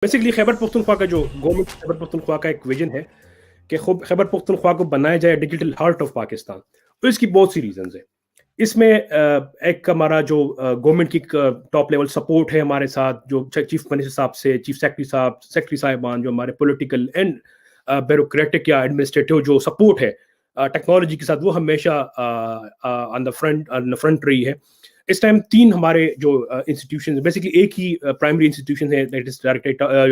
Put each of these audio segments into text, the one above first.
Basically Khyber Pakhtunkhwa का जो government Khyber Pakhtunkhwa का एक विजन है कि खैबर पख्तूनख्वा को बनाया जाए डिजिटल हार्ट ऑफ पाकिस्तान। तो इसकी बहुत सी रीजंस है। इसमें एक हमारा जो गवर्नमेंट की टॉप लेवल सपोर्ट है हमारे साथ, जो चीफ मिनिस्टर साहब से चीफ सेक्रेटरी साहब, सेक्रेटरी साहिबान, जो हमारे पॉलिटिकल एंड ब्यूरोक्रेटिक या एडमिनिस्ट्रेटिव जो सपोर्ट है टेक्नोलॉजी के साथ, वो हमेशा ऑन द फ्रंट रही है। इस टाइम 3 हमारे जो इंस्टीट्यूशन, बेसिकली एक ही प्राइमरी इंस्टीट्यूशन है, that is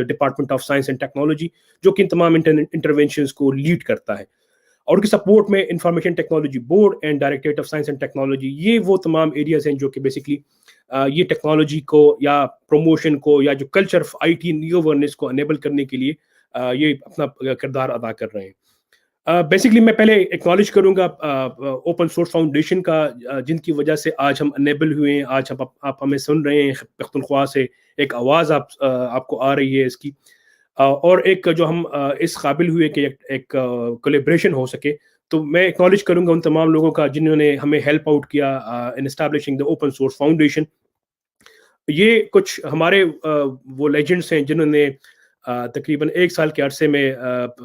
department of science and technology, जो कि इन तमाम इंटरवेंशंस को लीड करता है। और उनकी सपोर्ट में information technology board and directorate of science and technology, ये वो तमाम एरियाज हैं जो कि बेसिकली ये टेक्नोलॉजी को या प्रमोशन को या जो culture of IT new awareness को अनेबल करने के लिए ये अपना किरदार अदा कर रहे हैं। बेसिकली मैं पहले एक्नॉलेज करूंगा ओपन सोर्स फाउंडेशन का, जिनकी वजह से आज हम अनेबल हुए हैं, आज आप हमें सुन रहे हैं, पख्तूनख्वा से एक आवाज़ आपको आ रही है इसकी, और एक जो हम इस काबिल हुए कि एक कोलेब्रेशन हो सके। तो मैं एक्नॉलेज करूंगा उन तमाम लोगों का जिन्होंने हमें हेल्प आउट किया in establishing the open source foundation. ये कुछ हमारे वो लेजेंड्स हैं जिन्होंने तकरीबन 1 साल के अरसे में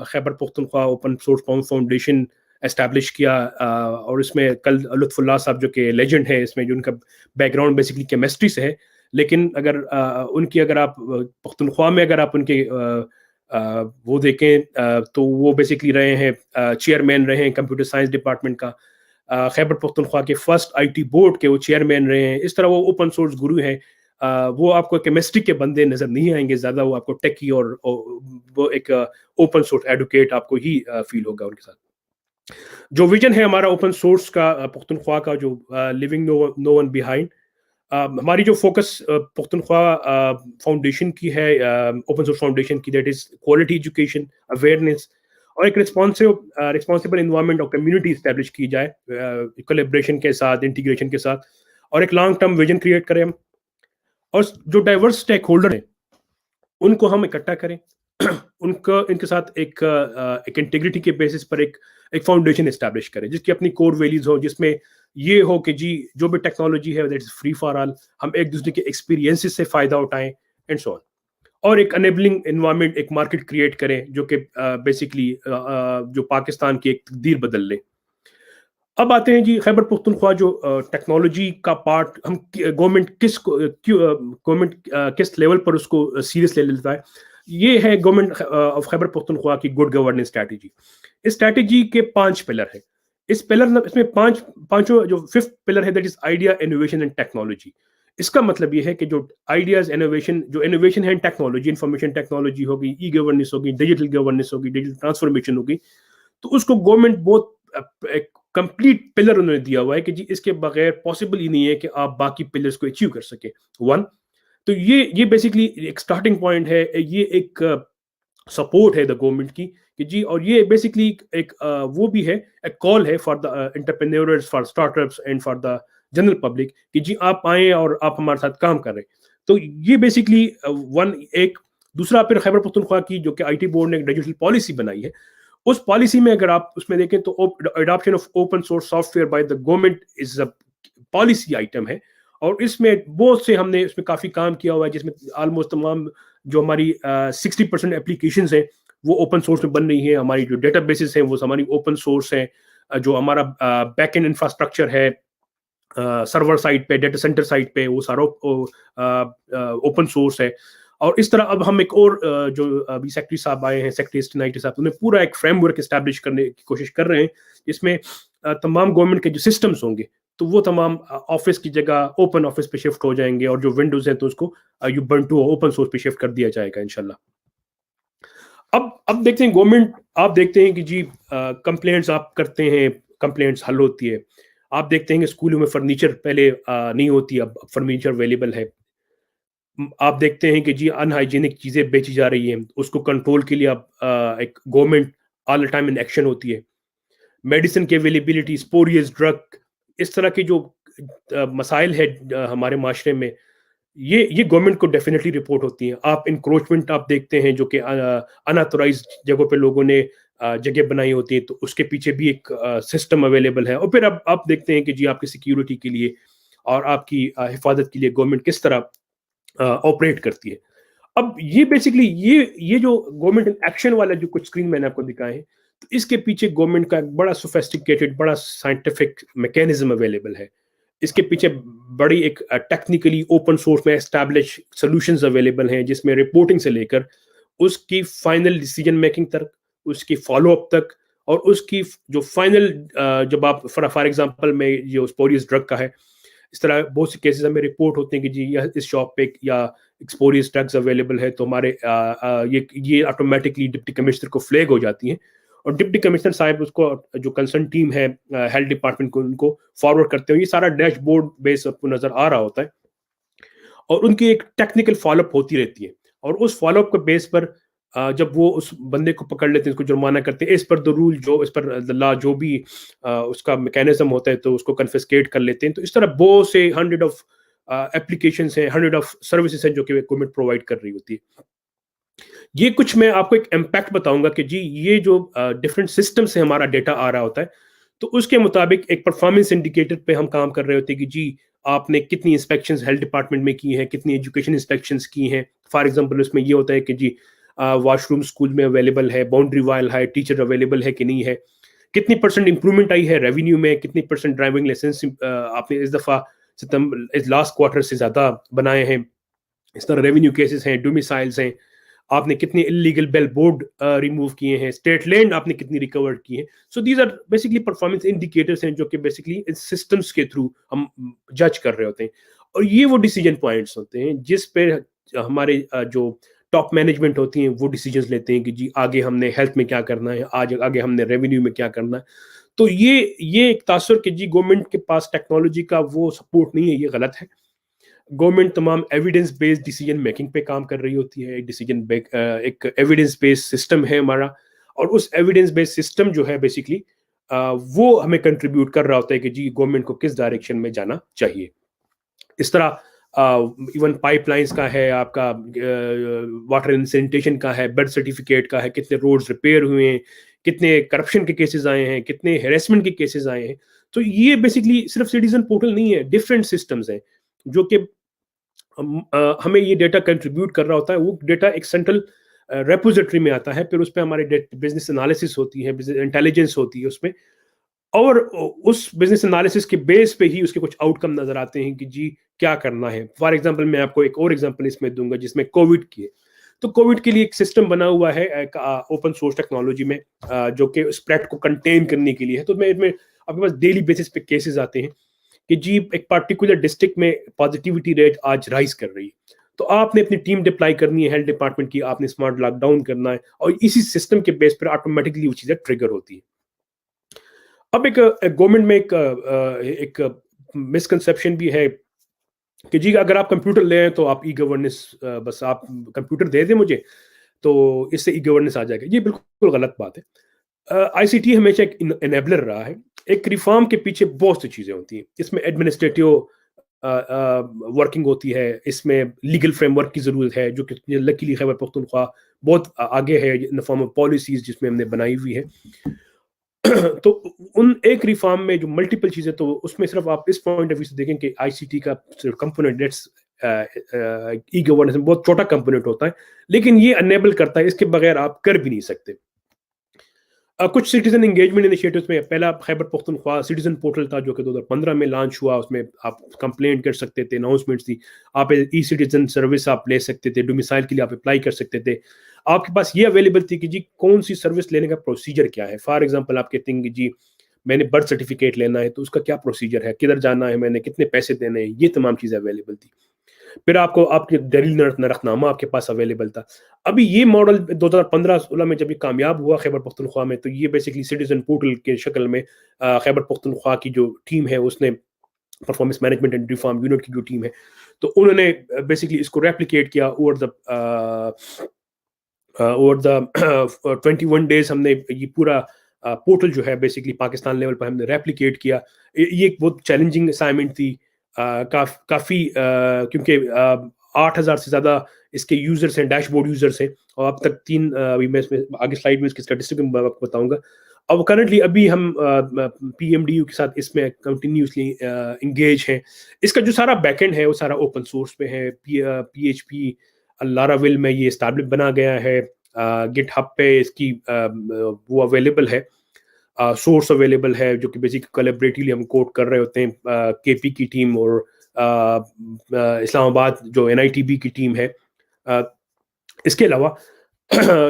Khyber Pakhtunkhwa open source foundation establish किया, और इसमें कल लुत्फुल्लाह साहब जो कि लेजेंड है इसमें, जो उनका बैकग्राउंड बेसिकली केमिस्ट्री से है, लेकिन अगर अगर आप पख्तूनख्वा में अगर आप उनके वो देखें तो वो बेसिकली रहे हैं चेयरमैन रहे हैं कंप्यूटर साइंस डिपार्टमेंट का, खैबर पख्तूनख्वा के फर्स्ट आईटी बोर्ड के वो चेयरमैन रहे हैं। इस तरह वो ओपन सोर्स गुरु हैं। वो आपको केमिस्ट्री के बंदे नजर नहीं आएंगे ज्यादा, वो आपको टेकी और वो एक ओपन सोर्स एडवोकेट आपको ही फील होगा उनके साथ। जो विजन है हमारा ओपन सोर्स का पख्तूनख्वा का, जो लिविंग नो वन बिहाइंड, हमारी जो फोकस पख्तूनख्वा फाउंडेशन की है, ओपन सोर्स फाउंडेशन की, that is quality education, awareness और एक रिस्पॉन्सिबल इन्वायरमेंट और कम्युनिटी इस्टेब्लिश की जाए कोलैबोरेशन के साथ, इंटीग्रेशन के साथ, और एक लॉन्ग टर्म विजन क्रिएट करें हम, और जो डाइवर्स स्टेक होल्डर हैं उनको हम इकट्ठा करें उनको इनके साथ एक इंटीग्रिटी के बेसिस पर एक फाउंडेशन इस्टेब्लिश करें जिसकी अपनी कोर वैल्यूज हो, जिसमें ये हो कि जी जो भी टेक्नोलॉजी है that is free for all, हम एक दूसरे के एक्सपीरियंसेस से फायदा उठाएं एंड सो ऑन, और एक अनेबलिंग एनवायरनमेंट, एक मार्केट क्रिएट करें जो कि बेसिकली जो पाकिस्तान की एक तकदीर बदल ले। अब आते हैं जी खैबर पख्तूनख्वा जो टेक्नोलॉजी का पार्ट, हम गवर्नमेंट किस लेवल पर उसको सीरियस ले लेता है। ये है गवर्नमेंट ऑफ खैबर पख्तूनख्वा की गुड गवर्नेंस स्ट्रैटेजी। इस स्ट्रैटेजी के 5 पिलर है। इसमें पांचों जो 5th पिलर है that is idea, innovation and technology. इसका मतलब ये है कि जो आइडियाज, इनोवेशन है टेक्नोलॉजी, इंफॉर्मेशन टेक्नोलॉजी होगी, ई गवर्नेंस होगी, डिजिटल गवर्नेंस होगी, डिजिटल ट्रांसफॉर्मेशन होगी, तो उसको गवर्नमेंट बहुत एक कंप्लीट पिलर उन्होंने दिया हुआ है कि जी इसके बगैर पॉसिबल ही नहीं है कि आप बाकी पिलर्स को अचीव कर सके। 1, तो ये बेसिकली एक स्टार्टिंग पॉइंट है, ये एक सपोर्ट है द गवर्नमेंट की कि जी, और ये बेसिकली एक वो भी है, एक कॉल है for the entrepreneurs, for startups and for the general public कि जी आप आए और आप हमारे साथ काम कर रहे हैं। तो ये बेसिकली एक दूसरा, फिर खैबर पख्तूनख्वा की जो कि आईटी बोर्ड ने एक डिजिटल पॉलिसी बनाई है, उस पॉलिसी में अगर आप उसमें देखें तो adoption of open source software by the government is a policy item है, और इसमें बहुत से हमने इसमें काफी काम किया हुआ है, जिसमें ऑलमोस्ट तमाम जो हमारी 60% एप्लीकेशंस हैं वो ओपन सोर्स में बन रही है। हमारी जो डेटाबेसेस हैं वो हमारी ओपन सोर्स है, जो हमारा बैक एंड इंफ्रास्ट्रक्चर है सर्वर साइड पे, डेटा सेंटर साइड पे, वो सारा ओपन सोर्स है। और इस तरह अब हम एक और जो अभी सेक्रेटरी साहब आए हैं, सेक्रेटरी नाइटी साहब, उन्हें पूरा एक फ्रेमवर्क एस्टैब्लिश करने की कोशिश कर रहे हैं, जिसमें तमाम गवर्नमेंट के जो सिस्टम्स होंगे तो वो तमाम ऑफिस की जगह ओपन ऑफिस पे शिफ्ट हो जाएंगे, और जो विंडोज हैं तो उसको यूबंटू ओपन सोर्स पे शिफ्ट कर दिया जाएगा इंशाल्लाह। अब देखते हैं गवर्नमेंट, आप देखते हैं कि जी कंप्लेंट्स आप करते हैं, कंप्लेंट्स हल होती है। आप देखते हैं कि स्कूलों में फर्नीचर पहले नहीं होती, अब फर्नीचर अवेलेबल है। आप देखते हैं कि जी अनहाइजीनिक चीजें बेची जा रही हैं, उसको कंट्रोल के लिए अब एक government all the time in action होती है। मेडिसिन की अवेलेबिलिटी, स्पोरियस ड्रग, इस तरह के जो मसाइल है हमारे माशरे में, ये गवर्नमेंट को डेफिनेटली रिपोर्ट होती हैं। आप इंक्रोचमेंट आप देखते हैं जो कि अनऑथोराइज्ड जगहों पे लोगों ने जगह बनाई होती है, तो उसके पीछे भी एक सिस्टम अवेलेबल है। और फिर अब आप देखते हैं कि जी आपकी सिक्योरिटी के लिए और आपकी हिफाजत के लिए गवर्नमेंट किस तरह ऑपरेट करती है। اب یہ بیسکلی یہ جو گورنمنٹ ایکشن والا جو کچھ اسکرین میں نے آپ کو دکھائے ہیں، تو اس کے پیچھے گورنمنٹ کا ایک بڑا سوفیسٹیکیٹڈ بڑا سائنٹیفک میکینزم اویلیبل ہے. اس کے پیچھے بڑی ایک ٹیکنیکلی اوپن سورس میں اسٹیبلش سولوشنز اویلیبل ہیں، جس میں رپورٹنگ سے لے کر اس کی فائنل ڈیسیجن میکنگ تک، اس کی فالو اپ تک، اور اس کی جو فائنل جب آپ فار ایگزامپل میں جو اسپوریس ڈرگ کا ہے، اس طرح بہت سے کیسز ہمیں رپورٹ ہوتے ہیں کہ جی اس شاپ پہ یا ایکسپوریس ڈرگز اویلیبل ہے، تو ہمارے یہ آٹومیٹکلی ڈپٹی کمشنر کو فلیگ ہو جاتی ہیں، اور ڈپٹی کمشنر صاحب اس کو جو کنسرن ٹیم ہے ہیلتھ ڈپارٹمنٹ کو ان کو فارورڈ کرتے ہیں. یہ سارا ڈیش بورڈ بیس آپ کو نظر آ رہا ہوتا ہے، اور ان کی ایک ٹیکنیکل فالو اپ ہوتی رہتی ہے. اور اس فالو اپ کے بیس پر جب وہ اس بندے کو پکڑ لیتے ہیں، اس کو جرمانہ کرتے ہیں، اس پر دا رول جو اس پر لا جو بھی اس کا میکینزم ہوتا ہے، تو اس کو کنفسکیٹ کر لیتے ہیں. تو اس طرح بہت سے ہنڈریڈ آف اپلیکیشنس ہیں، ہنڈریڈ آف سروسز ہیں جو کہ گورنمنٹ پرووائڈ کر رہی ہوتی ہے. یہ کچھ میں آپ کو ایک امپیکٹ بتاؤں گا کہ جی یہ جو ڈفرینٹ سسٹم سے ہمارا ڈیٹا آ رہا ہوتا ہے، تو اس کے مطابق ایک پرفارمنس انڈیکیٹر پہ ہم کام کر رہے ہوتے ہیں کہ جی آپ نے کتنی انسپیکشنز ہیلتھ ڈپارٹمنٹ میں کی ہیں، کتنی ایجوکیشن انسپیکشنز کی ہیں. فار ایگزامپل اس میں یہ ہوتا ہے کہ جی واش روم اسکول میں اویلیبل ہے، باؤنڈری وائل ہے، ٹیچر اویلیبل ہے کہ نہیں ہے، کتنی پرسنٹ امپرومنٹ آئی ہے ریونیو میں، کتنی پرسنٹ ڈرائیونگ لائسنس آپ نے اس دفعہ لاسٹ کوارٹر سے زیادہ بنائے ہیں. اس طرح ریونیو کیسز ہیں، ڈومیسائلز ہیں، آپ نے کتنے انلیگل بیل بورڈ ریموو کیے ہیں، اسٹیٹ لینڈ آپ نے کتنی ریکورڈ کی ہے. So these are basically performance indicators ہیں جو کہ بیسکلی ان سسٹمس کے تھرو ہم جج کر رہے ہوتے ہیں. اور یہ وہ ڈیسیجن پوائنٹس ہوتے ہیں جس پہ ہمارے جو ٹاپ مینجمنٹ ہوتی ہیں وہ ڈیسیجنز لیتے ہیں کہ جی آگے ہم نے ہیلتھ میں کیا کرنا ہے، آگے ہم نے ریونیو میں کیا کرنا ہے. تو یہ ایک تاثر کہ جی گورنمنٹ کے پاس ٹیکنالوجی کا وہ سپورٹ نہیں ہے، یہ غلط ہے. گورنمنٹ تمام ایویڈنس بیسڈ ڈیسیجن میکنگ پہ کام کر رہی ہوتی ہے. ایک ایویڈنس بیسڈ سسٹم ہے ہمارا، اور اس ایویڈنس بیسڈ سسٹم جو ہے بیسکلی وہ ہمیں کنٹریبیوٹ کر رہا ہوتا ہے کہ جی گورنمنٹ کو کس ڈائریکشن میں جانا چاہیے. اس طرح ایون پائپ لائنس کا ہے، آپ کا واٹر اینڈ سینیٹیشن کا ہے، برتھ سرٹیفکیٹ کا ہے، کتنے روڈز ریپیئر ہوئے ہیں، کتنے کرپشن کے کیسز آئے ہیں، کتنے ہیراسمنٹ کے کیسز آئے ہیں. تو یہ بیسکلی صرف سٹیزن پورٹل نہیں ہے، ڈفرینٹ سسٹمز ہیں جو کہ ہمیں یہ ڈیٹا کنٹریبیوٹ کر رہا ہوتا ہے. وہ ڈیٹا ایک سینٹرل ریپوزیٹری میں آتا ہے، پھر اس پہ ہمارے بزنس انالیسس ہوتی ہے، بزنس انٹیلیجنس ہوتی ہے اس میں، اور اس بزنس انالیسس کے بیس پہ ہی اس کے کچھ آؤٹ کم نظر آتے ہیں کہ جی کیا کرنا ہے. فار ایگزامپل میں آپ کو ایک اور ایگزامپل اس میں دوں گا جس میں کووڈ کی ہے. تو کووڈ کے لیے ایک سسٹم بنا ہوا ہے اوپن سورس ٹیکنالوجی میں جو کہ اسپریڈ کو کنٹین کرنے کے لیے ہے. تو میں آپ کے پاس ڈیلی بیسس پہ کیسز آتے ہیں کہ جی ایک پارٹیکولر ڈسٹرکٹ میں پازیٹیوٹی ریٹ آج رائز کر رہی ہے، تو آپ نے اپنی ٹیم ڈپلائی کرنی ہے ہیلتھ ڈپارٹمنٹ کی، آپ نے اسمارٹ لاک ڈاؤن کرنا ہے، اور اسی سسٹم کے بیس پر آٹومیٹکلی وہ چیزیں ٹریگر ہوتی ہیں. اب ایک گورنمنٹ میں ایک مسکنسیپشن بھی ہے کہ جی اگر آپ کمپیوٹر لے آئیں تو آپ ای گورننس، بس آپ کمپیوٹر دے دیں مجھے تو اس سے ای گورننس آ جائے گا. یہ بالکل غلط بات ہے. آئی سی ٹی ہمیشہ ایک انیبلر رہا ہے. ایک ریفارم کے پیچھے بہت سی چیزیں ہوتی ہیں. اس میں ایڈمنسٹریٹو ورکنگ ہوتی ہے، اس میں لیگل فریم ورک کی ضرورت ہے جو کہ لکیلی خیبر پختونخوا بہت آگے ہے ان فارم آف پالیسیز جس میں ہم نے بنائی ہوئی ہے. تو ان ایک ریفارم میں جو ملٹیپل چیزیں، تو اس میں صرف آپ اس پوائنٹ آف ویو سے دیکھیں کہ آئی سی ٹی کا کمپوننٹ ای گورننس میں بہت چھوٹا کمپوننٹ ہوتا ہے، لیکن یہ انیبل کرتا ہے. اس کے بغیر آپ کر بھی نہیں سکتے. کچھ سٹیزن انگیجمنٹ انیشیٹوز میں پہلا خیبر پختونخوا سٹیزن پورٹل تھا جو کہ 2015 میں لانچ ہوا. اس میں آپ کمپلینٹ کر سکتے تھے، اناؤنسمنٹس تھی، آپ ای سٹیزن سروس آپ لے سکتے تھے، ڈومیسائل کے لیے آپ اپلائی کر سکتے تھے. آپ کے پاس یہ اویلیبل تھی کہ جی کون سی سروس لینے کا پروسیجر کیا ہے. فار ایگزامپل آپ کہتے ہیں کہ جی میں نے برتھ سرٹیفکیٹ لینا ہے تو اس کا کیا پروسیجر ہے، کدھر جانا ہے، میں نے کتنے پیسے دینے ہیں، یہ تمام چیزیں اویلیبل تھی. پھر آپ کو آپ کے دلیل نرخ نامہ آپ کے پاس اویلیبل تھا. ابھی یہ ماڈل 2015-16 میں جب یہ کامیاب ہوا خیبر پختونخوا میں، تو یہ بیسکلی سٹیزن پورٹل کے شکل میں خیبر پختونخوا کی جو ٹیم ہے اس نے performance management and reform unit کی جو ٹیم ہے، تو انہوں نے بیسکلی اس کو ریپلیکیٹ کیا اوور دا 21 days. ہم نے یہ پورا پورٹل جو ہے بیسکلی پاکستان لیول پر ہم نے ریپلیکیٹ کیا. یہ ایک بہت چیلنجنگ اسائنمنٹ تھی کافی، کیونکہ 8,000 سے زیادہ اس کے یوزرس ہیں، ڈیش بورڈ یوزرس ہیں، اور اب تک میں اس میں آگے سلائیڈ میں اس کی اسٹیٹسٹک میں آپ کو بتاؤں گا. اب کرنٹلی ابھی ہم پی ایم ڈی یو کے ساتھ اس میں کنٹینیوسلی انگیج ہیں. اس کا جو سارا بیک اینڈ ہے وہ سارا اوپن سورس پہ ہے. پی ایچ پی لاراویل میں یہ اسٹیبلش بنا گیا ہے. گٹ ہب پہ اس کی وہ اویلیبل ہے, سورس اویلیبل ہے, جو کہ بیسک کولیبریٹیولی ہم کوڈ کر رہے ہوتے ہیں کے پی کی ٹیم اور اسلام آباد جو NITB کی ٹیم ہے. اس کے علاوہ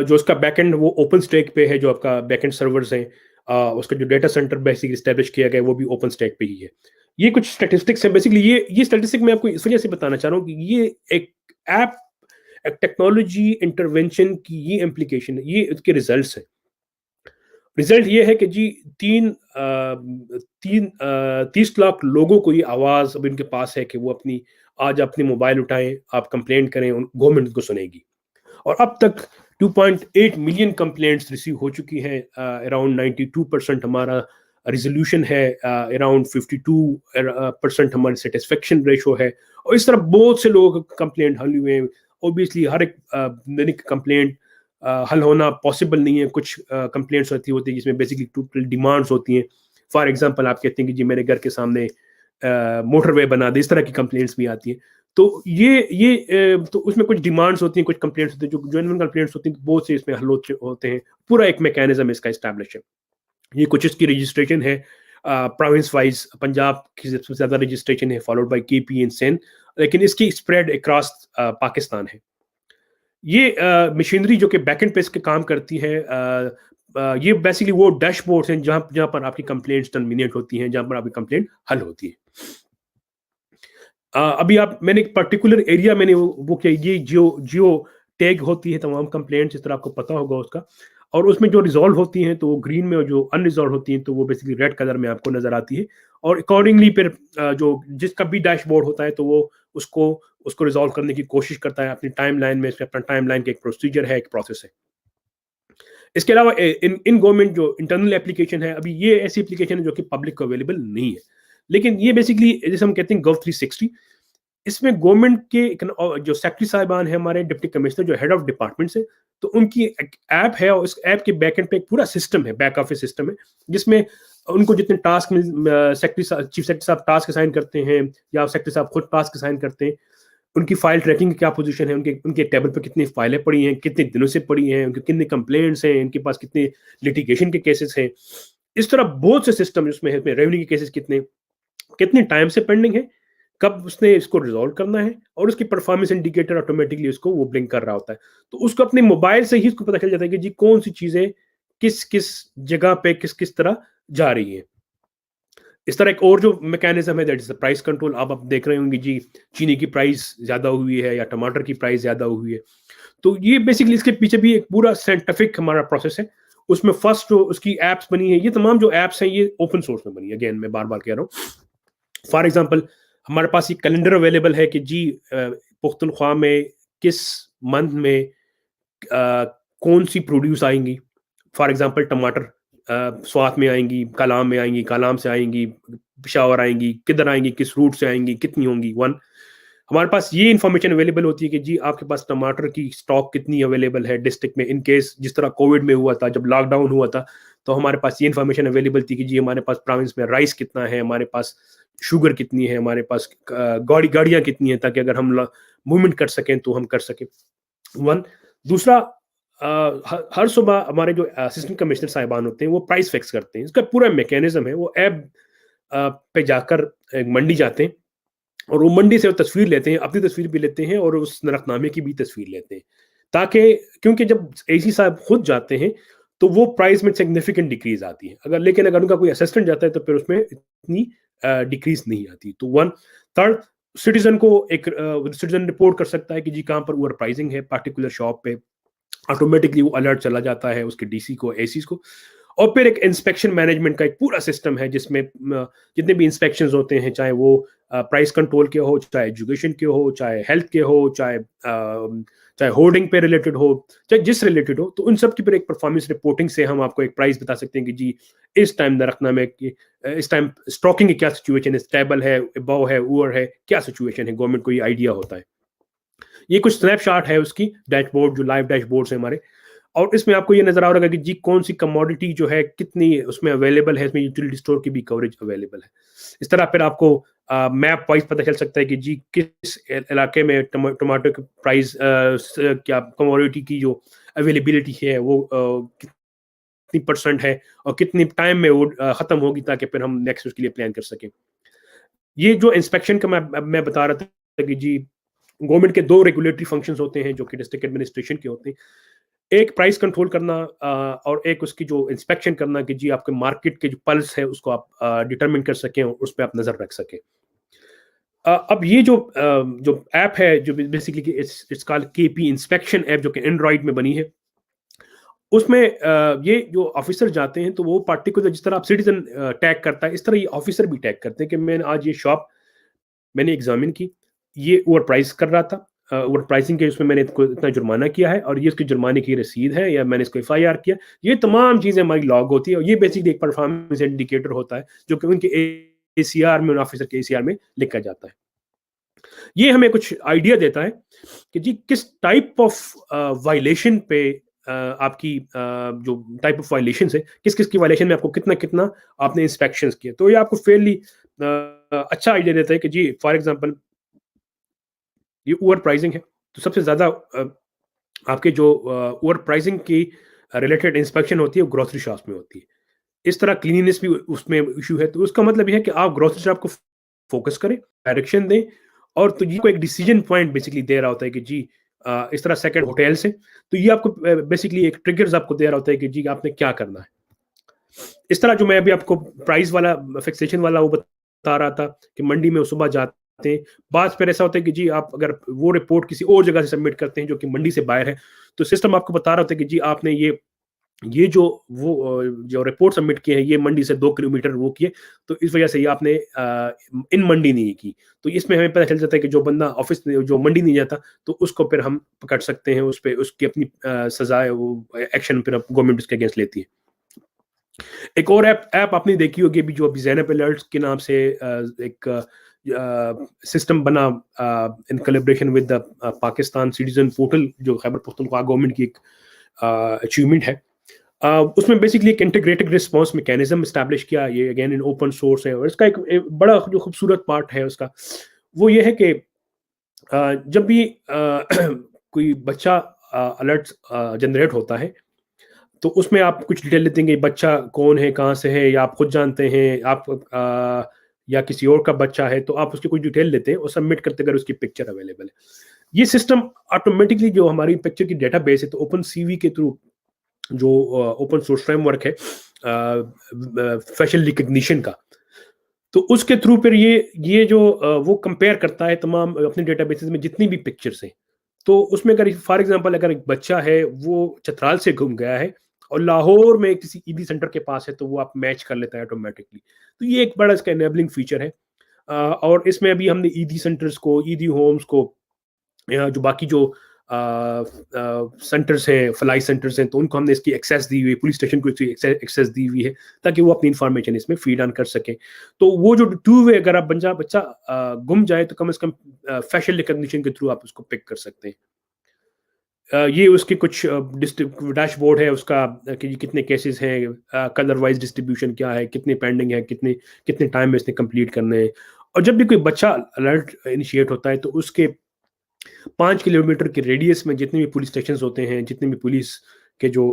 جو اس کا بیک اینڈ وہ اوپن اسٹیک پہ ہے, جو آپ کا بیک اینڈ سرورز ہیں, اس کا جو ڈیٹا سینٹر بیسکلی اسٹیبلش کیا گیا ہے وہ بھی اوپن اسٹیک پہ ہی ہے. یہ کچھ اسٹیٹسٹکس ہیں. بیسکلی یہ اسٹیٹسٹک میں آپ کو اس وجہ سے بتانا چاہ رہا ہوں کہ یہ ایک ایپ, ایک ٹیکنالوجی انٹرونشن کی یہ امپلیکیشن, یہ اس کے ریزلٹس ہیں. رزلٹ یہ ہے کہ جی 30 لاکھ لوگوں کو یہ آواز اب ان کے پاس ہے کہ وہ آج اپنی موبائل اٹھائیں, آپ کمپلینٹ کریں, گورنمنٹ کو سنے گی. اور اب تک 2.8 ملین کمپلینٹس ریسیو ہو چکی ہیں. اراؤنڈ 92% ہمارا ریزولوشن ہے, اراؤنڈ 52% ہماری سیٹسفیکشن ریشو ہے. اور اس طرح بہت سے لوگوں کے کمپلینٹ حل ہوئے ہیں. اوبیسلی ہر ایک کمپلینٹ حل ہونا پاسبل نہیں ہے. کچھ کمپلینٹس ہوتی ہیں جس میں بیسکلی ٹوٹل ڈیمانڈس ہوتی ہیں. فار ایگزامپل آپ کہتے ہیں کہ جی میرے گھر کے سامنے موٹر وے بنا دے, اس طرح کی کمپلینٹس بھی آتی ہیں. تو تو اس میں کچھ ڈیمانڈس ہوتی ہیں, کچھ کمپلینٹس ہوتی ہیں جو جینوئن کمپلینٹس ہوتی ہیں, بہت سے اس میں حل ہوتے ہیں. پورا ایک میکینزم اس کا اسٹیبلش ہے. یہ کچھ اس کی رجسٹریشن ہے پروونس وائز. پنجاب کی سب سے زیادہ رجسٹریشن ہے, فالوڈ بائی KP اینڈ سین, لیکن اس کی اسپریڈ اکراس پاکستان ہے. یہ مشینری جو کہ بیک اینڈ پہ اس کے کام کرتی ہے, یہ بیسکلی وہ ڈیش بورڈز ہیں جہاں پر آپ کی کمپلینٹس ٹرمینیٹ ہوتی ہیں, جہاں پر آپ کی کمپلینٹ حل ہوتی ہے. ابھی میں نے ایک پرٹیکولر ایریا میں نے وہ کیا, یہ جیو ٹیگ ہوتی ہے تمام کمپلینٹس, اس طرح آپ کو پتا ہوگا اس کا, اور اس میں جو ریزالو ہوتی ہیں تو وہ گرین میں, اور جو ان ریزالو ہوتی ہیں تو وہ بیسکلی ریڈ کلر میں آپ کو نظر آتی ہے. اور اکارڈنگلی پھر جو جس کا بھی ڈیش بورڈ ہوتا ہے تو وہ اس کو ریزالو کرنے کی کوشش کرتا ہے اپنی ٹائم لائن میں. اس میں اپنا ٹائم لائن کا ایک پروسیجر ہے, ایک پروسیس ہے. اس کے علاوہ ان گورنمنٹ جو انٹرنل اپلیکیشن ہے, ابھی یہ ایسی اپلیکیشن ہے جو کہ پبلک کو اویلیبل نہیں ہے, لیکن یہ بیسکلی جیسے ہم کہتے ہیں گو 360, اس میں گورنمنٹ کے جو سیکرٹری صاحبان ہیں ہمارے, ڈپٹی کمشنر جو ہیڈ آف ڈپارٹمنٹس ہیں, تو ان کی ایک ایپ ہے, اور اس ایپ کے بیک اینڈ پہ ایک پورا سسٹم ہے, بیک آفس سسٹم ہے, جس میں ان کو جتنے ٹاسک چیف سیکرٹری صاحب ٹاسک اسائن کرتے ہیں, یا سیکرٹری صاحب خود ٹاسک اسائن کرتے ہیں, ان کی فائل ٹریکنگ کی کیا پوزیشن ہے, ان کے ٹیبل پہ کتنی فائلیں پڑی ہیں, کتنے دنوں سے پڑی ہیں, ان کے کتنے کمپلینٹس ہیں, ان کے پاس کتنے لیٹیگیشن کے کیسز ہیں. اس طرح بہت سے سسٹم اس میں ہے. ریونیو کے کیسز کتنے ٹائم سے پینڈنگ ہے, کب اس نے اس کو ریزالو کرنا ہے, اور اس کی پرفارمنس انڈیکیٹر آٹومیٹکلی اس کو وہ بلنک کر رہا ہوتا ہے. تو اس کو اپنے موبائل سے ہی اس کو پتہ چل جاتا ہے کہ جی کون سی چیزیں کس جگہ پہ کس طرح جا رہی ہیں. اس طرح ایک اور جو میکینزم ہے, دیٹ از پرائس کنٹرول. آپ دیکھ رہے ہوں گے جی چینی کی پرائس زیادہ ہوئی ہے, یا ٹماٹر کی پرائس زیادہ ہوئی ہے, تو یہ بیسکلی اس کے پیچھے بھی ایک پورا سائنٹیفک ہمارا پروسیس ہے. اس میں فرسٹ جو اس کی ایپس بنی ہے, یہ تمام جو ایپس ہیں یہ اوپن سورس میں بنی ہے. اگین میں بار بار کہہ رہا ہوں, فار ایگزامپل ہمارے پاس ایک کیلنڈر اویلیبل ہے کہ جی پختونخوا میں کس منتھ میں کون سی پروڈیوس آئیں گی. فار ایگزامپل ٹماٹر سوات میں آئیں گی, کالام میں آئیں گی, کالام سے آئیں گی, پشاور آئیں گی, کدھر آئیں گی, کس روٹ سے آئیں گی, کتنی ہوں گی. ہمارے پاس یہ انفارمیشن اویلیبل ہوتی ہے کہ جی آپ کے پاس ٹماٹر کی سٹاک کتنی اویلیبل ہے ڈسٹرکٹ میں, ان کیس جس طرح کووڈ میں ہوا تھا, جب لاک ڈاؤن ہوا تھا, تو ہمارے پاس یہ انفارمیشن اویلیبل تھی کہ جی ہمارے پاس پروونس میں رائس کتنا ہے, ہمارے پاس شوگر کتنی ہے, ہمارے پاس گاڑیاں کتنی ہیں, تاکہ اگر ہم موومنٹ کر سکیں تو ہم کر سکیں. دوسرا, ہر صبح ہمارے جو اسسٹنٹ کمشنر صاحبان ہوتے ہیں وہ پرائس فکس کرتے ہیں. اس کا پورا میکینزم ہے, وہ ایپ پہ جا کر منڈی جاتے ہیں, اور وہ منڈی سے تصویر لیتے ہیں, اپنی تصویر بھی لیتے ہیں, اور اس نرخ نامے کی بھی تصویر لیتے ہیں, تاکہ کیونکہ جب AC صاحب خود جاتے ہیں تو وہ پرائز میں سگنیفیکنٹ ڈیکریز آتی ہے. لیکن اگر ان کا کوئی اسسٹنٹ جاتا ہے تو پھر اس میں اتنی ڈیکریز نہیں آتی. تو تھرڈ, سٹیزن کو ایک سٹیزن رپورٹ کر سکتا ہے کہ جی کہاں پر اوور پرائزنگ ہے پارٹیکولر شاپ پہ, آٹومیٹکلی وہ الرٹ چلا جاتا ہے اس کے DC کو, ACs کو. اور پھر ایک انسپیکشن مینجمنٹ کا ایک پورا سسٹم ہے, جس میں جتنے بھی انسپیکشنز ہوتے ہیں, چاہے وہ پرائس کنٹرول کے ہو, چاہے ایجوکیشن کے ہو, چاہے ہیلتھ کے ہو, چاہے ہورڈنگ پہ ریلیٹڈ ہو, چاہے جس ریلیٹڈ ہو, تو ان سب کی پھر ایک پرفارمنس رپورٹنگ سے ہم آپ کو ایک پرائز بتا سکتے ہیں کہ جی اس ٹائم نرخ نامے اس ٹائم اسٹاکنگ کی کیا سچویشن ہے, اسٹیبل ہے, ابو ہے, اوور ہے, کیا سچویشن ہے. گورنمنٹ کو یہ آئیڈیا ہوتا ہے. یہ کچھ اسنیپ شاٹ ہے اس کی ڈیش بورڈ, جو لائیو ڈیش بورڈس ہیں ہمارے, اور اس میں آپ کو یہ نظر آ رہا ہے کہ جی کون سی کموڈٹی جو ہے کتنی اس میں اویلیبل ہے, اس میں یوٹیلٹی اسٹور کی بھی کوریج اویلیبل ہے. اس طرح پھر آپ کو मैप वाइज पता चल सकता है कि जी किस इलाके में टमाटो की प्राइस क्या कमोडिटी की जो अवेलेबिलिटी है वो कितनी परसेंट है और कितनी टाइम में वो खत्म होगी, ताकि फिर हम नेक्स्ट उसके लिए प्लान कर सकें। ये जो इंस्पेक्शन का मैं बता रहा था कि जी गवर्नमेंट के दो रेगुलेटरी फंक्शंस होते हैं जो कि डिस्ट्रिक्ट एडमिनिस्ट्रेशन के होते हैं। एक प्राइस कंट्रोल करना और एक उसकी जो इंस्पेक्शन करना कि जी आपके मार्केट के जो पल्स है उसको आप डिटरमिन कर सकें और उस पर आप नजर रख सकें। अब ये जो ऐप है जो basically it's called KP inspection app, जो कि एंड्रॉइड में बनी है, उसमें ये जो ऑफिसर जाते हैं तो वो पार्टिकुलर जिस तरह आप सिटीजन टैग करता है, इस तरह ये ऑफिसर भी टैग करते हैं कि मैंने आज ये शॉप मैंने एग्जामिन की, ये ओवर प्राइस कर रहा था, ओवर प्राइसिंग के उसमें मैंने इतना जुर्माना किया है और ये उसके जुर्माने की रसीद है, या मैंने इसको एफआईआर किया। ये तमाम चीजें हमारी लॉग होती है और ये बेसिकली एक परफॉर्मेंस इंडिकेटर होता है जो कि उनके एसीआर में, उन ऑफिसर के एसीआर में लिखा जाता है। ये हमें कुछ आइडिया देता है कि जी किस टाइप ऑफ वायलेशन पे आपकी जो टाइप ऑफ वायलेशन है, किस किस की वायलेशन में आपको कितना कितना आपने इंस्पेक्शन किए, तो ये आपको फेयरली अच्छा आइडिया देता है कि जी फॉर एग्जांपल ये ओवर प्राइसिंग है, तो सबसे ज्यादा आपके जो ओवर प्राइसिंग की रिलेटेड इंस्पेक्शन होती है वो ग्रोसरी शॉप्स में होती है। इस तरह क्लीनिनेस भी उसमें इशू है, तो उसका मतलब ये है कि आप ग्रोसरी शॉप को फोकस करें, डायरेक्शन दें, और तो ये को एक डिसीजन पॉइंट बेसिकली दे रहा होता है कि जी इस तरह सेकंड होटल से, तो ये आपको बेसिकली एक ट्रिगर्स आपको दे रहा होता है कि जी आपने क्या करना है। इस तरह जो मैं अभी आपको प्राइस वाला फिक्सेशन वाला वो बता रहा था कि मंडी में सुबह जाते हैं, बाद फिर ऐसा होता है कि जी आप अगर वो रिपोर्ट किसी और जगह से सबमिट करते हैं जो कि मंडी से बाहर है, तो सिस्टम आपको बता रहा होता है कि जी आपने ये जो वो जो रिपोर्ट सबमिट किए हैं ये मंडी से 2 किलोमीटर वो किए, तो इस वजह से ये आपने इन मंडी नहीं की। तो इसमें हमें पता चल जाता है कि जो बंदा ऑफिस जो मंडी नहीं जाता तो उसको फिर हम पकड़ सकते हैं, उस पे उसकी अपनी सजा है, वो एक्शन फिर गवर्नमेंट उसके अगेंस्ट लेती है। एक और ऐप आपने देखी होगी अभी जो अभी ज़ैनब अलर्ट्स के नाम से एक सिस्टम बना in collaboration with the Pakistan citizen portal, जो खैबर पख्तूनख्वा गवर्नमेंट की एक अचीवमेंट है। उसमें बेसिकली एक इंटीग्रेटेड रिस्पांस मैकेनिज्म एस्टैब्लिश किया, ये अगेन इन ओपन सोर्स है, और इसका एक बड़ा जो खूबसूरत पार्ट है उसका वो ये है कि जब भी कोई बच्चा अलर्ट जनरेट होता है तो उसमें आप कुछ डिटेल लेते हैं, बच्चा कौन है, कहाँ से है, या आप खुद जानते हैं, आप या किसी और का बच्चा है, तो आप उसकी कुछ डिटेल लेते हैं और सबमिट करते अगर उसकी पिक्चर अवेलेबल है। ये सिस्टम ऑटोमेटिकली जो हमारी पिक्चर की डेटाबेस है, तो ओपन सीवी के थ्रू जो ओपन सोर्स फ्रेमवर्क है फेशियल रिकग्निशन का, तो उसके थ्रू फिर ये जो वो कंपेयर करता है तमाम अपने डेटाबेसेस में जितनी भी पिक्चर्स हैं। तो उसमें अगर फॉर एग्जांपल अगर एक बच्चा है वो चतराल से घूम गया है और लाहौर में किसी ईदी सेंटर के पास है, तो वो आप मैच कर लेता है ऑटोमेटिकली। तो ये एक बड़ा इसका एनेबलिंग फीचर है। और इसमें अभी हमने ईदी सेंटर्स को, ईदी होम्स को, जो बाकी जो सेंटर्स हैं, फलाई सेंटर्स हैं, तो उनको हमने इसकी एक्सेस दी हुई है, पुलिस स्टेशन को इसकी एक्सेस दी हुई है ताकि वो अपनी इंफॉर्मेशन इसमें फीड ऑन कर सके। तो वो जो टू वे अगर आप बच्चा गुम जाए तो कम से कम फेशियल रिकग्निशन के थ्रू आप उसको पिक कर सकते हैं। ये उसके कुछ डैशबोर्ड है उसका कि जी कितने केसेस हैं, कलर वाइज डिस्ट्रीब्यूशन क्या है, कितने पेंडिंग है, कितने कितने टाइम में इसने कंप्लीट करने हैं। और जब भी कोई बच्चा अलर्ट इनिशिएट होता है तो उसके 5 किलोमीटर के रेडियस में जितने भी पुलिस स्टेशन होते हैं, जितने भी पुलिस के जो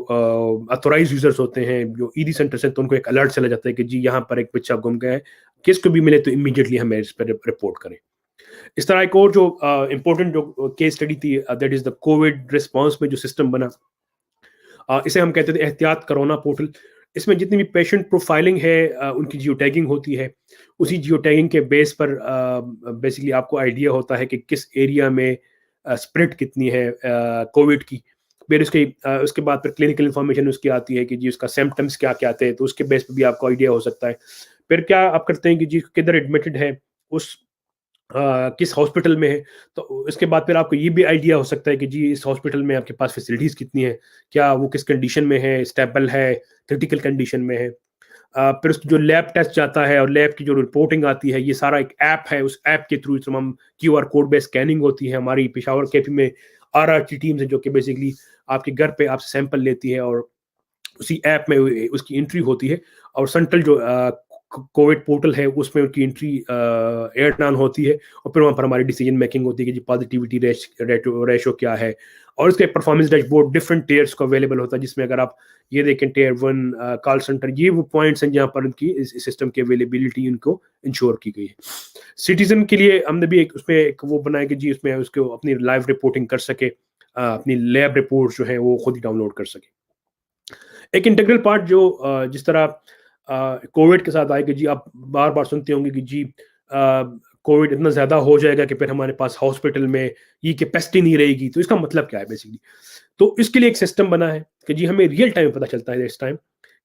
ऑथोराइज यूजर्स होते हैं, जो ईडी सेंटर्स हैं, तो उनको एक अलर्ट चला जाता है कि जी यहाँ पर एक बच्चा गुम गया है, किसको भी मिले तो इमीडिएटली हमें इस पर रिपोर्ट करें। इस तरह एक और जो इम्पोर्टेंट जो केस स्टडी थी, that is the Covid response में जो सिस्टम बना, इसे हम कहते थे एहतियात कोरोना पोर्टल। इसमें जितनी भी पेशेंट प्रोफाइलिंग है उनकी जियो टैगिंग होती है, उसी जियो टैगिंग के बेस पर बेसिकली आपको आइडिया होता है कि किस एरिया में स्प्रेड कितनी है कोविड की। फिर उसके बाद फिर क्लिनिकल इंफॉर्मेशन उसकी आती है कि जी उसका सिम्टम्स क्या क्या आते हैं, तो उसके बेस पर भी आपको आइडिया हो सकता है। फिर क्या आप करते हैं कि जी किधर एडमिटेड है, उस किस हॉस्पिटल में है, तो इसके बाद फिर आपको ये भी आइडिया हो सकता है कि जी इस हॉस्पिटल में आपके पास फैसिलिटीज़ कितनी है, क्या वो किस कंडीशन में है, स्टेबल है, क्रिटिकल कंडीशन में है। फिर उसकी जो लैब टेस्ट जाता है और लैब की जो रिपोर्टिंग आती है, ये सारा एक ऐप है, उस ऐप के थ्रू तमाम क्यूआर कोड बेस्ड स्कैनिंग होती है। हमारी पेशावर कैफी में आरआरटी टीम्स है जो कि बेसिकली आपके घर पे आपसे सैंपल लेती है और उसी ऐप में उसकी एंट्री होती है, और सेंट्रल जो कोविड पोर्टल है उसमें उनकी एंट्री एड ऑन होती है और फिर वहाँ पर हमारी डिसीजन मेकिंग होती है कि जी पॉजिटिविटी रेशो क्या है, और इसके परफॉर्मेंस डैशबोर्ड डिफरेंट टेयर्स को अवेलेबल होता है, जिसमें अगर आप ये देखें टेयर 1 कॉल सेंटर, ये वो पॉइंट्स हैं जहाँ पर उनकी इस सिस्टम की अवेलेबिलिटी उनको इंश्योर की गई है। सिटीजन के लिए हमने भी एक उसमें एक वो बनाया कि जी उसमें उसको अपनी लाइव रिपोर्टिंग कर सके, अपनी लैब रिपोर्ट जो है वो खुद ही डाउनलोड कर सके। एक इंटीग्रल पार्ट जो जिस तरह कोविड के साथ आए कि जी आप बार बार सुनते होंगे कि जी कोविड इतना ज़्यादा हो जाएगा कि फिर हमारे पास हॉस्पिटल में ये कैपेसिटी नहीं रहेगी, तो इसका मतलब क्या है बेसिकली। तो इसके लिए एक सिस्टम बना है कि जी हमें रियल टाइम पता चलता है इस टाइम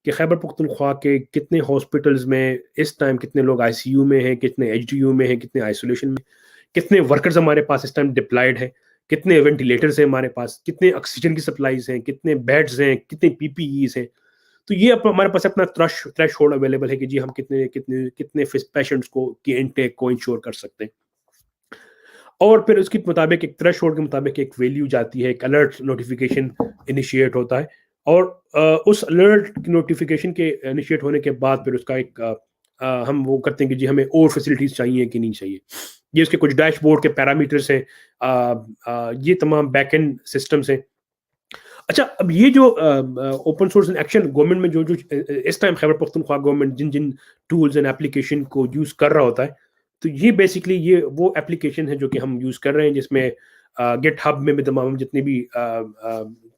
कि खैबर पख्तूनख्वा के कितने हॉस्पिटल्स में इस टाइम कितने लोग आईसीयू में हैं, कितने एचडीयू में हैं, कितने आइसोलेशन में, कितने वर्कर्स हमारे पास इस टाइम डिप्लॉयड है, कितने वेंटिलेटर्स हैं हमारे पास, कितने ऑक्सीजन की सप्लाईज हैं, कितने बेड्स हैं, कितने पीपीईज हैं। तो ये हमारे पास अपना थ्रेश होल्ड अवेलेबल है कि जी हम कितने कितने कितने पेशेंट्स को की इनटेक को इंश्योर कर सकते हैं। और फिर उसके मुताबिक एक थ्रेश होल्ड के मुताबिक एक वैल्यू जाती है, एक अलर्ट नोटिफिकेशन इनिशिएट होता है, और उस अलर्ट नोटिफिकेशन के इनिशिएट होने के बाद फिर उसका एक हम वो करते हैं कि जी हमें और फैसिलिटीज चाहिए कि नहीं चाहिए। ये उसके कुछ डैशबोर्ड के पैरामीटर्स हैं, ये तमाम बैक एंड सिस्टम्स हैं। अच्छा, अब ये जो open source in action government में जो इस टाइम खैबर पख्तूनख्वा गवर्नमेंट जिन जिन टूल्स एंड एप्लीकेशन को यूज कर रहा होता है, तो ये बेसिकली ये वो एप्लीकेशन है जो कि हम यूज कर रहे हैं, जिसमें गिट हब में तमाम जितनी भी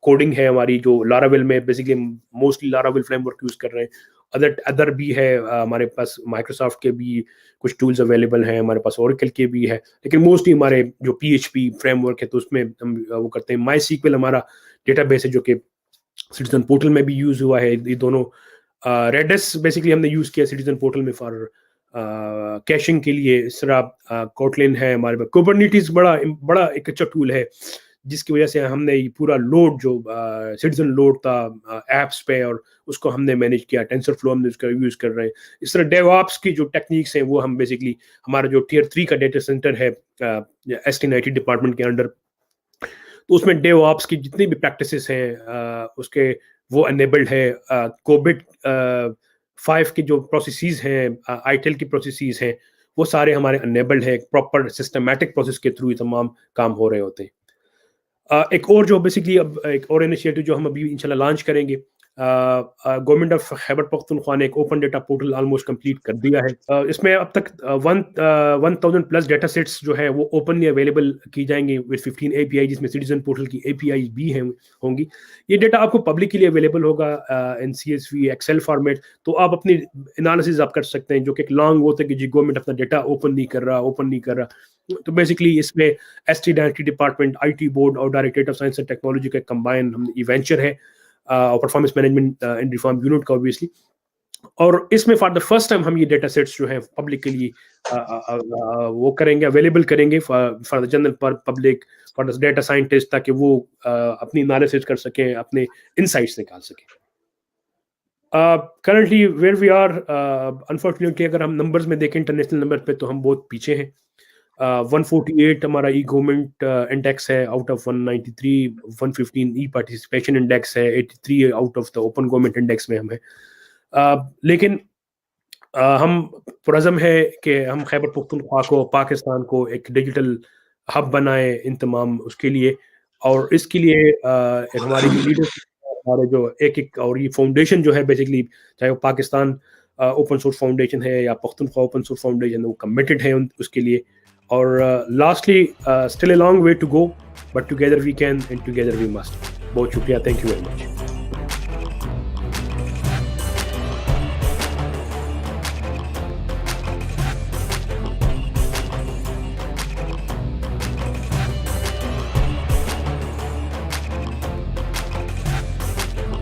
कोडिंग है हमारी, जो लाराविल में बेसिकली मोस्टली लाराविल फ्रेमवर्क यूज कर रहे हैं। अदर भी है, हमारे पास माइक्रोसॉफ्ट के भी कुछ टूल्स अवेलेबल हैं, हमारे पास ओरेकल के भी है, लेकिन मोस्टली हमारे जो पीएचपी फ्रेमवर्क है तो उसमें हम वो करते हैं। माई सीक्वल हमारा डेटाबेस है जो कि सिटीजन पोर्टल में भी यूज हुआ है। ये दोनों रेडिस बेसिकली हमने यूज किया सिटीजन पोर्टल में फॉर कैशिंग के लिए। इस तरह कोटलिन है हमारे पास। कुबरनेटिस बड़ा एक अच्छा टूल है जिसकी वजह से हमने ये पूरा लोड जो सिटीजन लोड था एप्स पे, और उसको हमने मैनेज किया। टेंसरफ्लो हमने उसका यूज कर रहे हैं। इस तरह डेवऑप्स की जो टेक्निक्स हैं वो हम बेसिकली हमारा जो टियर 3 का डेटा सेंटर है ST&IT डिपार्टमेंट के अंडर, तो उसमें डेवऑप्स की जितनी भी प्रैक्टिसेस हैं उसके वो एनेबल्ड है। कोविड 5 की जो प्रोसेसेस हैं, आईटेल की प्रोसेसेस हैं, वो सारे हमारे एनेबल्ड है। प्रॉपर सिस्टमैटिक प्रोसेस के थ्रू ये तमाम काम हो रहे होते हैं। एक और जो बेसिकली अब एक और इनिशिएटिव जो हम अभी इंशाल्लाह लॉन्च करेंगे, गवर्नमेंट ऑफ खैबर पख्तूनख्वा ने एक open data portal almost complete कर दिया है। इसमें अब तक 1000 प्लस डेटा सेट्स जो है वो ओपनली अवेलेबल की जाएंगे विद 15 API, जिसमें सिटीजन पोर्टल की API भी होंगी। ये डेटा आपको पब्लिक के लिए अवेलेबल होगा इन CSV एक्सेल फॉर्मेट, तो आप अपनी एनालिसिस आप कर सकते हैं, जो कि एक लॉन्ग होता है कि जी गवर्नमेंट अपना डेटा ओपन नहीं कर रहा। तो बेसिकली इसमें ST&IT डिपार्टमेंट, IT बोर्ड और directorate of science and technology का कंबाइन वेंचर है, और performance management and reform unit का ऑब्वियसली। और इसमें फॉर द फर्स्ट टाइम हम ये डेटा सेट्स जो है पब्लिक के लिए वो करेंगे, अवेलेबल करेंगे for the general public, for the data scientist, ताकि वो अपनी एनालिसिस कर सकें, अपने इनसाइट्स निकाल सकें। Currently where we are, unfortunately अगर हम नंबर्स में देखें इंटरनेशनल नंबर पे, तो हम बहुत पीछे हैं। 148 हमारा ई गवर्नमेंट इंडेक्स है out of 193, 115 E participation index है, 83 out of the open government index में हम है। लेकिन हम पुरज़म है कि हम खैबर पख्तूनख्वा को, पाकिस्तान को एक डिजिटल हब बनाए इन तमाम उसके लिए, और इसके लिए हमारी जो लीडर्स, हमारे जो एक और ये फाउंडेशन जो है बेसिकली, चाहे वो पाकिस्तान ओपन सोर्स फाउंडेशन है या पख्तूनख्वा ओपन सोर्स फाउंडेशन, वो कमिटेड है उसके लिए। और lastly still a long way to go, but together we can and together we must. बहुत शुक्रिया, थैंक यू वेरी मच।